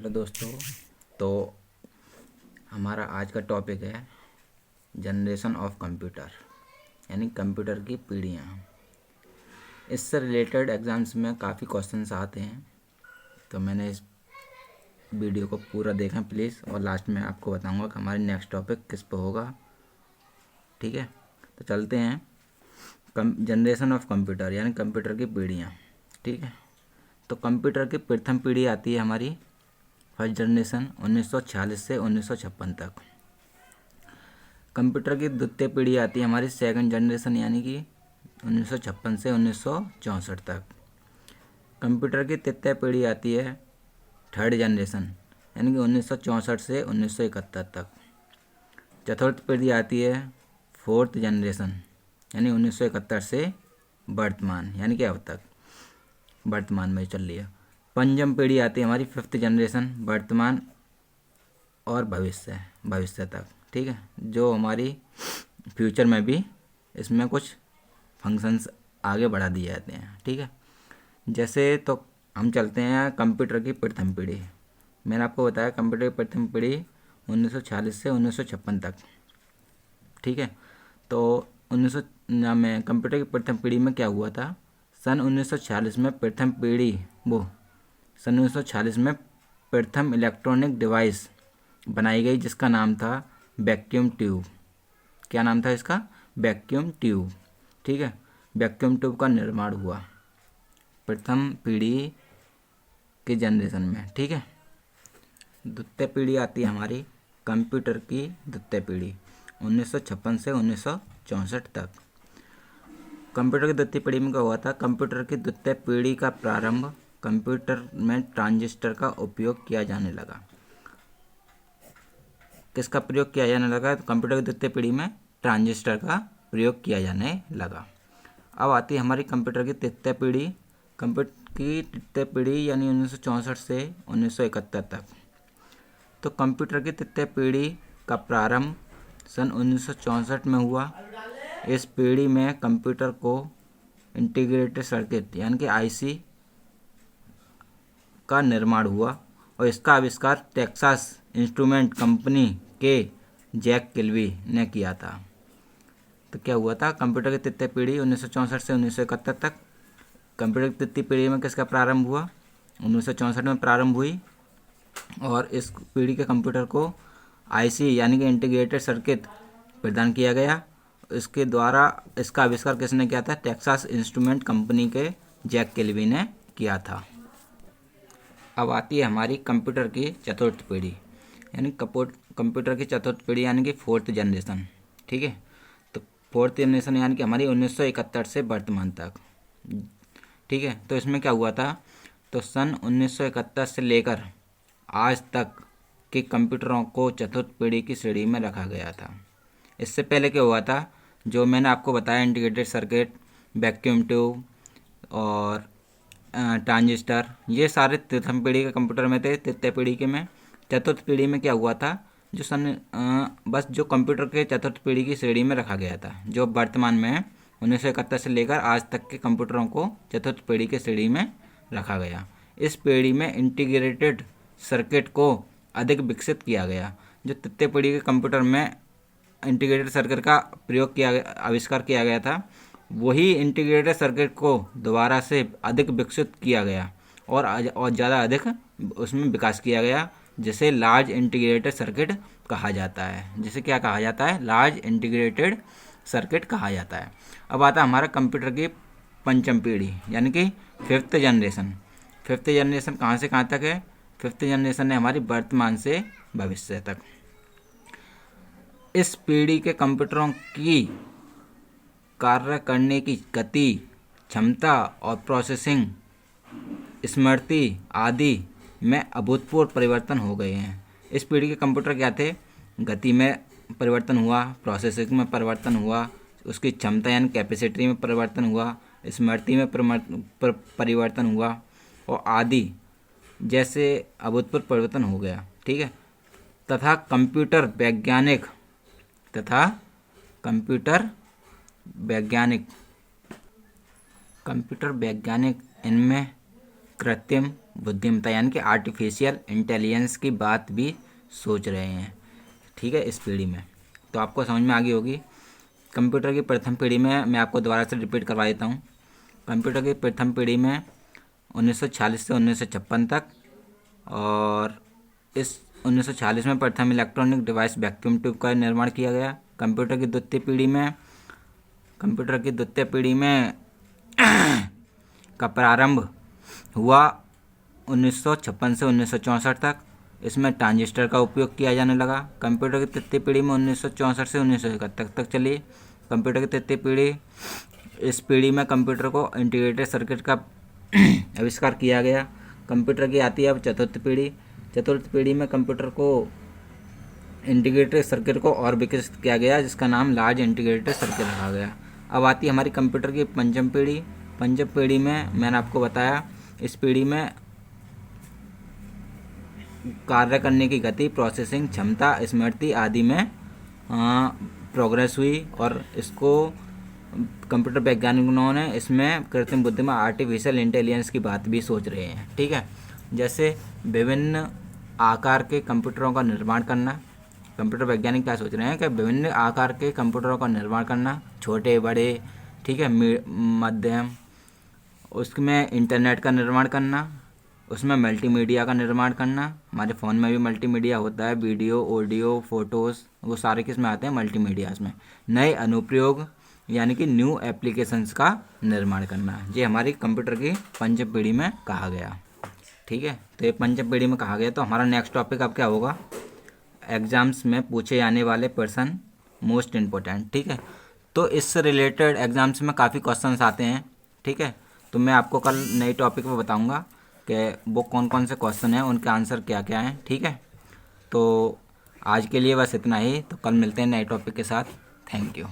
Hello दोस्तों। तो हमारा आज का टॉपिक है जनरेशन ऑफ कंप्यूटर, यानी कंप्यूटर की पीढ़ियाँ। इससे रिलेटेड एग्ज़ाम्स में काफ़ी क्वेश्चंस आते हैं, तो मैंने इस वीडियो को पूरा देखें प्लीज़, और लास्ट में आपको बताऊंगा कि हमारी नेक्स्ट टॉपिक किस पर होगा। ठीक है, तो चलते हैं। जनरेशन ऑफ कंप्यूटर यानी कंप्यूटर की पीढ़ियाँ। ठीक है, तो कंप्यूटर की प्रथम पीढ़ी आती है हमारी फर्स्ट जनरेशन 1946 से 1956 तक। कंप्यूटर की द्वितीय पीढ़ी आती है हमारी सेकंड जनरेशन यानी कि 1956 से 1964 तक। कंप्यूटर की तृतीय पीढ़ी आती है थर्ड जनरेशन यानी कि 1964 से 1971 तक। चतुर्थ पीढ़ी आती है फोर्थ जनरेशन यानी 1971 से वर्तमान यानी कि अब तक, वर्तमान में चल रही है। पंचम पीढ़ी आती है हमारी फिफ्थ जनरेशन, वर्तमान और भविष्य तक। ठीक है, जो हमारी फ्यूचर में भी इसमें कुछ फंक्शंस आगे बढ़ा दिए जाते हैं। ठीक है, जैसे तो हम चलते हैं कंप्यूटर की प्रथम पीढ़ी। मैंने आपको बताया कंप्यूटर की प्रथम पीढ़ी 1946 से 1956 तक। ठीक है, तो 1900 में कंप्यूटर की प्रथम पीढ़ी में क्या हुआ था, सन 1946 में प्रथम पीढ़ी सन 1946 में प्रथम इलेक्ट्रॉनिक डिवाइस बनाई गई जिसका नाम था वैक्यूम ट्यूब। क्या नाम था इसका? Vacuum tube. ठीक है, वैक्यूम ट्यूब का निर्माण हुआ प्रथम पीढ़ी के जनरेशन में। ठीक है, द्वितीय पीढ़ी आती है हमारी कंप्यूटर की द्वितीय पीढ़ी 1956 से 1964 तक। कंप्यूटर की द्वितीय पीढ़ी में क्या हुआ था, कंप्यूटर की द्वितीय पीढ़ी का प्रारंभ, कंप्यूटर में ट्रांजिस्टर का उपयोग किया जाने लगा। किसका प्रयोग किया जाने लगा? तो कंप्यूटर की द्वितीय पीढ़ी में ट्रांजिस्टर का प्रयोग किया जाने लगा। अब आती है हमारी कंप्यूटर की तृतीय पीढ़ी। कंप्यूटर की तृतीय पीढ़ी यानी 1964 से 1971 तक। तो कंप्यूटर की तृतीय पीढ़ी का प्रारंभ सन 1964 में हुआ। इस पीढ़ी में कंप्यूटर को इंटीग्रेटेड सर्किट यानी कि आईसी का निर्माण हुआ और इसका आविष्कार टेक्सास इंस्ट्रूमेंट कंपनी के जैक किल्बी ने किया था। तो क्या हुआ था, कंप्यूटर की तृतीय पीढ़ी 1964 से 1971 तक। कंप्यूटर की तृतीय पीढ़ी में किसका प्रारंभ हुआ? 1964 में प्रारंभ हुई और इस पीढ़ी के कंप्यूटर को आईसी यानी कि इंटीग्रेटेड सर्किट प्रदान किया गया। इसके द्वारा इसका आविष्कार किसने किया था? टेक्सास इंस्ट्रूमेंट कंपनी के जैक किल्बी ने किया था। अब आती है हमारी कंप्यूटर की चतुर्थ पीढ़ी यानी कंप्यूटर की चतुर्थ पीढ़ी यानी कि फोर्थ जनरेशन। ठीक है, तो फोर्थ जनरेशन यानी कि हमारी 1971 से वर्तमान तक। ठीक है, तो इसमें क्या हुआ था, तो सन 1971 से लेकर आज तक के कंप्यूटरों को चतुर्थ पीढ़ी की श्रेणी में रखा गया था। इससे पहले क्या हुआ था, जो मैंने आपको बताया इंटीग्रेटेड सर्किट, वैक्यूम ट्यूब और ट्रांजिस्टर, ये सारे प्रथम पीढ़ी के कंप्यूटर में थे। तृतीय पीढ़ी के में चतुर्थ पीढ़ी में क्या हुआ था, बस जो कंप्यूटर के चतुर्थ पीढ़ी की श्रेणी में रखा गया था, जो वर्तमान में 1971 से लेकर आज तक के कंप्यूटरों को चतुर्थ पीढ़ी के श्रेणी में रखा गया। इस पीढ़ी में इंटीग्रेटेड सर्किट को अधिक विकसित किया गया। जो तृतीय पीढ़ी के कंप्यूटर में इंटीग्रेटेड सर्किट का प्रयोग किया गया, आविष्कार किया गया था, वही इंटीग्रेटेड सर्किट को दोबारा से अधिक विकसित किया गया और ज़्यादा अधिक उसमें विकास किया गया, जिसे लार्ज इंटीग्रेटेड सर्किट कहा जाता है। जिसे क्या कहा जाता है? लार्ज इंटीग्रेटेड सर्किट कहा जाता है। अब आता है हमारा कंप्यूटर की पंचम पीढ़ी यानी कि फिफ्थ जनरेशन। फिफ्थ जनरेशन कहाँ से कहाँ तक है? फिफ्थ जनरेशन है हमारी वर्तमान से भविष्य तक। इस पीढ़ी के कंप्यूटरों की कार्य करने की गति, क्षमता और प्रोसेसिंग, स्मृति आदि में अभूतपूर्व परिवर्तन हो गए हैं। इस पीढ़ी के कंप्यूटर क्या थे? गति में परिवर्तन हुआ, प्रोसेसिंग में परिवर्तन हुआ, उसकी क्षमता यानी कैपेसिटी में परिवर्तन हुआ, स्मृति में परिवर्तन हुआ और आदि जैसे अभूतपूर्व परिवर्तन हो गया। ठीक है, तथा कंप्यूटर वैज्ञानिक इनमें कृत्रिम बुद्धिमत्ता यानी कि आर्टिफिशियल इंटेलिजेंस की बात भी सोच रहे हैं, ठीक है, इस पीढ़ी में। तो आपको समझ में आ गई होगी। कंप्यूटर की प्रथम पीढ़ी में मैं आपको दोबारा से रिपीट करवा देता हूँ। कंप्यूटर की प्रथम पीढ़ी में 1946 से 1956 तक, और इस 1946 में प्रथम इलेक्ट्रॉनिक डिवाइस वैक्यूम ट्यूब का निर्माण किया गया। कंप्यूटर की द्वितीय पीढ़ी में का प्रारंभ हुआ 1956 से 1964 तक। इसमें ट्रांजिस्टर का उपयोग किया जाने लगा। कंप्यूटर की तृतीय पीढ़ी में 1964 से 1971 तक चली। कंप्यूटर की तृतीय पीढ़ी, इस पीढ़ी में कंप्यूटर को इंटीग्रेटेड सर्किट का आविष्कार किया गया। कंप्यूटर की आती है अब चतुर्थ पीढ़ी में कंप्यूटर को इंटीग्रेटेड सर्किट को और विकसित किया गया, जिसका नाम लार्ज इंटीग्रेटेड सर्किट रखा गया। अब आती है हमारी कंप्यूटर की पंचम पीढ़ी में मैंने आपको बताया, इस पीढ़ी में कार्य करने की गति, प्रोसेसिंग क्षमता, स्मृति आदि में प्रोग्रेस हुई, और इसको कंप्यूटर वैज्ञानिकों ने इसमें कृत्रिम बुद्धिमत्ता आर्टिफिशियल इंटेलिजेंस की बात भी सोच रहे हैं, ठीक है। जैसे विभिन्न आकार के कंप्यूटरों का निर्माण करना। कंप्यूटर वैज्ञानिक क्या सोच रहे हैं कि विभिन्न आकार के कंप्यूटरों का निर्माण करना, छोटे बड़े, ठीक है, मध्यम, उसमें इंटरनेट का निर्माण करना, उसमें मल्टीमीडिया का निर्माण करना। हमारे फ़ोन में भी मल्टीमीडिया होता है, वीडियो, ऑडियो, फोटोज़, वो सारे किस में आते हैं, मल्टीमीडियाज़ में। नए अनुप्रयोग यानी कि न्यू एप्लीकेशंस का निर्माण करना, ये हमारी कंप्यूटर की पंचम पीढ़ी में कहा गया, ठीक है। तो ये पंचम पीढ़ी में कहा गया। तो हमारा नेक्स्ट टॉपिक अब क्या होगा, एग्ज़ाम्स में पूछे जाने वाले प्रश्न मोस्ट इम्पोर्टेंट, ठीक है। तो इससे रिलेटेड एग्ज़ाम्स में काफ़ी क्वेश्चंस आते हैं, ठीक है। तो मैं आपको कल नई टॉपिक पे बताऊंगा कि वो कौन कौन से क्वेश्चन हैं, उनके आंसर क्या क्या हैं, ठीक है। तो आज के लिए बस इतना ही। तो कल मिलते हैं नए टॉपिक के साथ। Thank you.